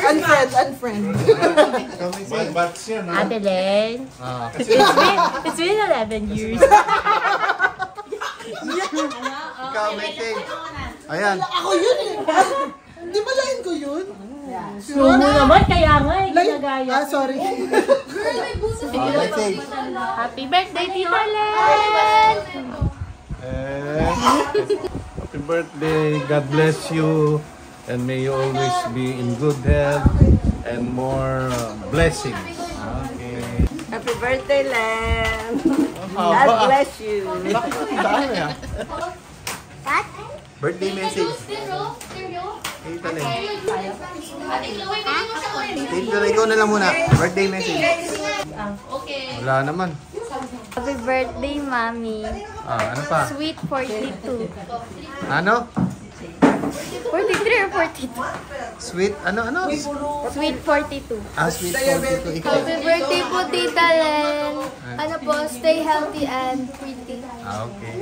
Unfriend. Ate Len. It's been 11 years. Ikaw, message. Ayan. Ako yun eh. Di ba lain ko yun? Slow mo naman, kaya nga eh, ginagaya. Sorry. Message. Happy birthday, Tita Len! Happy birthday. God bless you. And may you always be in good health and more blessings. Okay. Happy birthday, Len! God bless you! Birthday message. Tita Len. Tita Len, ikaw na lang muna. Birthday message. Wala naman. Happy birthday, Mami. Ano pa? Sweet 42. Ano? 43 or 42? Sweet, ano? Sweet 42. Sweet 42. Ikaw. Happy birthday po, Tita Len. Ano po, stay healthy and pretty. Okay.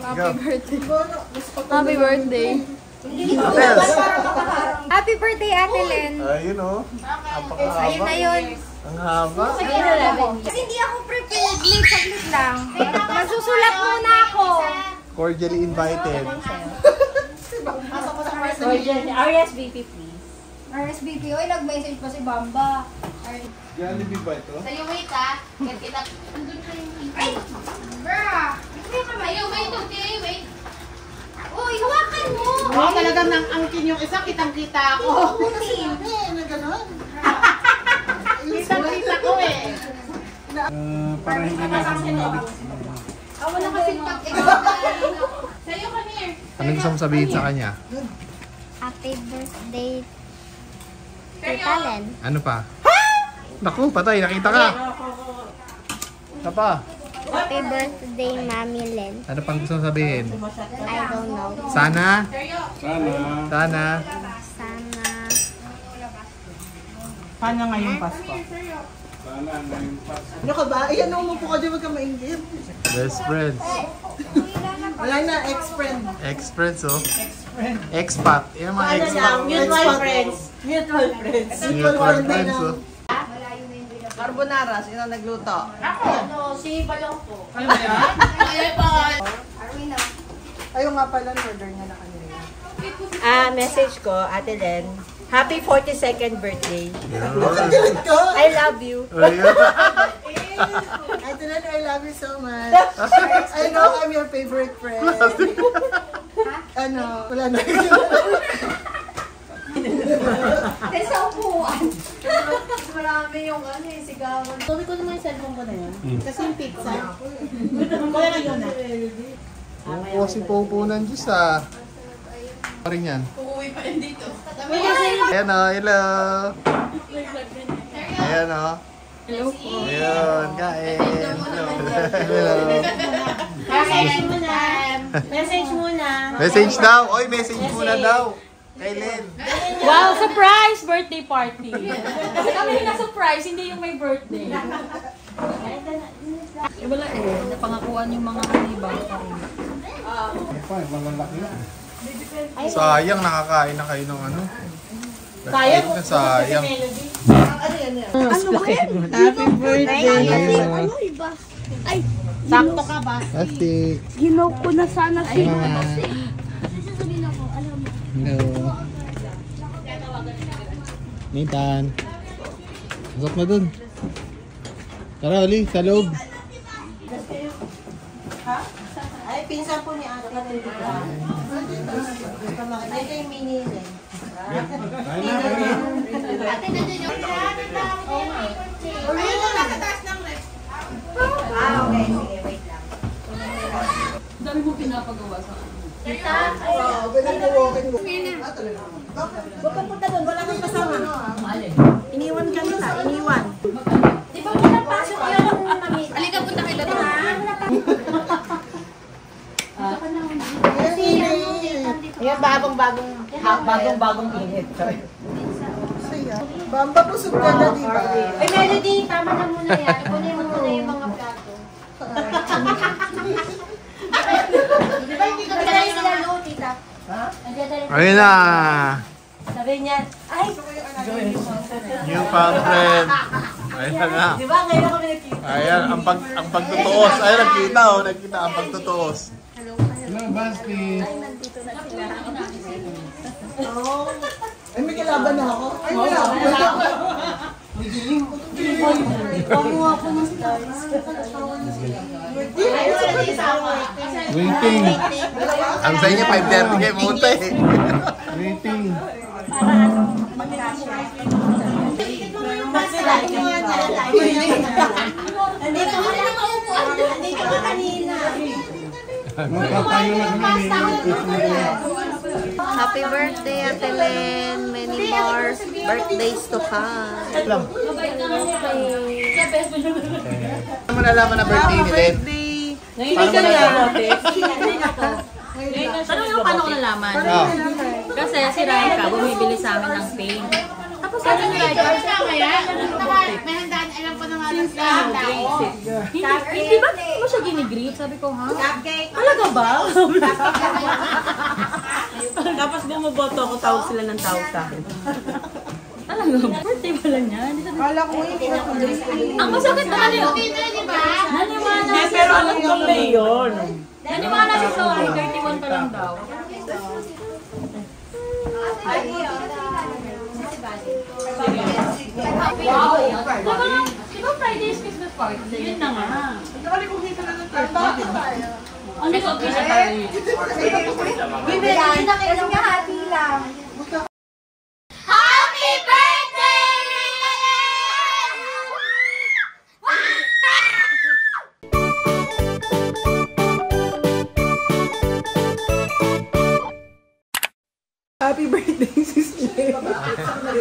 Happy birthday. Happy birthday. What else? Happy birthday, Ate Len. Ayun o. Ayun na yun. Ang haba. Kasi hindi ako prepared. Saglit lang. Masusulat muna ako. Cordially invited. RSVP, please. RSVP. Oy, nag-message pa si Bamba. Jollibee ba ito? Sa'yo, wait ah. Kita. Andun ka yung Ay! Bruh! Ayaw, wait, okay, wait. Uy, hawakan mo! Oh, talagang nang angkin yung isa, kitang-kita ako. Kitang-kita ko eh. Para hindi na sumabit. Wala kasi sa'yo, come here. Anong gusto mong sabihin sa kanya? Happy birthday, Tita Len. Ano pa? Naku, patay. Nakita ka. Ano pa? Happy birthday, Mami Len. Ano pang gusto mong sabihin? I don't know. Sana? Sana. Sana? Sana. Paano ngayong Pasko? Sana ngayong Pasko. Ano ka ba? Ayan, umupo ka dyan, wag ka mainggit. Best friends. Wala na, ex-friend. Ex-friends, oh. Expat. Yan mga expat. Mutual friends. Mutual friends. Mutual friends, oh. Carbonara, sino nagluto? Ano, si Balong po. Ano ba yan? Arwin na. Ayun nga pala, order nga na kanina. Message ko, Ate Len. Happy 42nd birthday. Ko? I love you. Ayun. Ate Len, I love you so much. I know I'm your favorite friend. Ano, wala na. Sa upuan. Marami yung sigawan. Sabi ko naman yung cellphone ko na yun. Kasi yung pizza. Kaya na yun na. Oo, si Popo ng Diyos, ah. Pa rin yan. Uuwi pa rin dito. Ayan, oh. Hello. Ayan, oh. Hello po. Ayun, kain. Hello. Message muna. Message muna. Message daw. Oy, message muna daw. Kay Len. Wow, surprise birthday party. Kasi kami yung na-surprise, hindi yung may birthday. Wala eh, napangakuan yung mga bata. Sayang, nakakain na kayo ng ano. Sayang? Sayang. Ano ba yan? Happy birthday. Ano iba? Ay, Sakto ka ba? Ate. ginaw ko na sana si sasabihin ako, alam mo. Hello. Nathan. Pasok mo dun. Tara, Oli, sa loob. Ay, pinsan po ni Ate. Ay, kay Mini Len. Ate, nandiyan yung ayun na, nasa taas ng ref. Okay. Sige, wait lang. Dami mo pinapagawa sa akin. Oo, pinag-walking mo. Huwag kang punta doon, wala kang kasama. Iniwan ka nila, iniwan. Di ba pinapasok yung mami? Halika, punta kayo doon. Yung bagong init. Bamba, busog ka na, di ba? Ay, Melody, tama na muna yan. Kunin mo muna yung mga plato. Di ba hindi ka pinay sila lo, tita? Ayun na. Sabi Sabi niya, ay, New found friend. Ayan na. di ba ngayon kami nakita? Ayan, ang pagtutuos. Ayan, nagkita oh. Nagkita ang pagtutuos. Hello, Basti. Ay, may kalaban na ako. Ay, wala. Pamuha ko ng stars. Waiting. Ang sa inyo, 5:30 kayo pumunta eh. Waiting. Nandito ka lang maupo. Nandito ka kanina. Happy birthday, Ate Len. Many more birthdays to come. Ano mo nalaman na birthday ni Len? Ngayon ka na. Ano yung paano ko nalaman? Kasi si Raika bumibili sa amin ng paint. Tapos sabi ni Raika, May handaan, alam ko na nga lang sa tao. hindi ba mo siya ginigreet? Sabi ko, ha? Cupcake. Talaga ba? Tapos bumoboto ako, tawag sila ng tawag sa akin. Talaga ba? Birthday pala niya. Kala ko hindi na Ang masakit naman yun. Di ba? Naniwala si pero alam ko may yun. Naniwala si Zoe, 31 pa lang daw. Wow! Di ba Friday is Christmas party? Yun na nga. Ano yung Christmas party? Bibili na kayo ng hati lang. Happy birthday, Rian! Happy birthday, sis Len.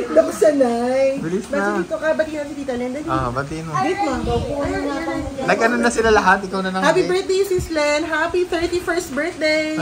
Naku, sanay. Bilis Basta na. dito ka, ba't yun Tita Len? Dali. Batiin mo. Wait mo. Nag-ano na sila lahat? Ikaw na nang Happy birthday, sis Len. Happy 31st birthday.